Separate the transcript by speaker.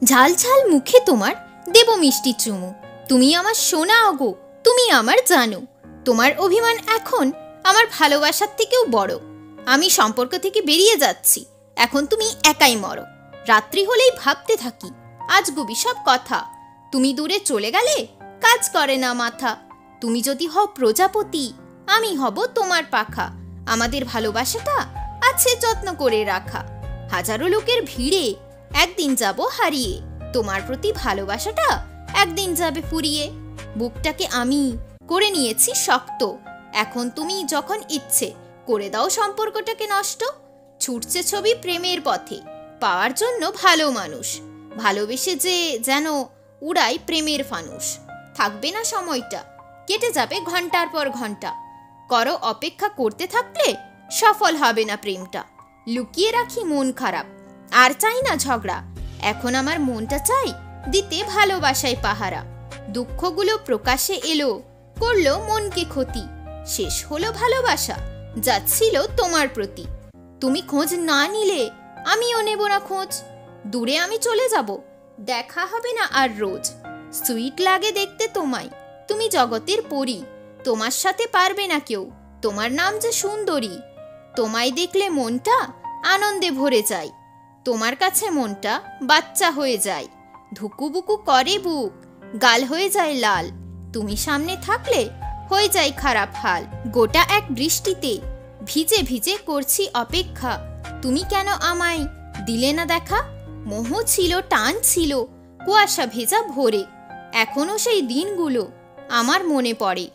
Speaker 1: ঝাল ঝাল মুখে তোমার দেব মিষ্টি চুমু। তুমি আমার সোনা ওগো, তুমি আমার জানো। তোমার অভিমান এখন আমার ভালোবাসার থেকেও বড়। আমি সম্পর্ক থেকে বেরিয়ে যাচ্ছি, এখন তুমি একাই মরো। রাত্রি হলেই ভাবতে থাকি আজগুবি সব কথা। তুমি দূরে চলে গেলে কাজ করে না মাথা। তুমি যদি হও প্রজাপতি, আমি হব তোমার পাখা। আমাদের ভালোবাসাটা আছে যত্ন করে রাখা। হাজারো লোকের ভিড়ে একদিন যাব হারিয়ে, তোমার প্রতি ভালোবাসাটা একদিন যাবে ফুরিয়ে। বুকটাকে আমি করে নিয়েছি শক্ত, এখন তুমি যখন ইচ্ছে করে দাও সম্পর্কটাকে নষ্ট। ছুটছে ছবি প্রেমের পথে পাওয়ার জন্য ভালো মানুষ, ভালোবেসে যে যেন উড়াই প্রেমের ফানুষ। থাকবে না সময়টা, কেটে যাবে ঘন্টার পর ঘন্টা। করো অপেক্ষা, করতে থাকলে সফল হবে না প্রেমটা। লুকিয়ে রাখি মন খারাপ, আর চাই না ঝগড়া। এখন আমার মনটা চাই দিতে ভালোবাসায় পাহারা। দুঃখগুলো প্রকাশে এলো, করলো মনকে ক্ষতি। শেষ হলো ভালোবাসা যাচ্ছিল তোমার প্রতি। তুমি খোঁজ না নিলে আমিও নেব না খোঁজ। দূরে আমি চলে যাব, দেখা হবে না আর রোজ। সুইট লাগে দেখতে তোমায়, তুমি জগতের পরী। তোমার সাথে পারবে না কেউ, তোমার নাম যে সুন্দরী। তোমায় দেখলে মনটা আনন্দে ভরে যায়, তোমার কাছে মনটা বাচ্চা হয়ে যায়। ধুকুবুকু করে বুক, গাল হয়ে যায় লাল। তুমি সামনে থাকলে হয়ে যায় খারাপ হাল। গোটা এক বৃষ্টিতে ভিজে ভিজে করছি অপেক্ষা। তুমি কেন আমায় দিলে না দেখা? মোহ ছিল, টান ছিল কুয়াশা ভেজা ভোরে। এখনো সেই দিনগুলো আমার মনে পড়ে।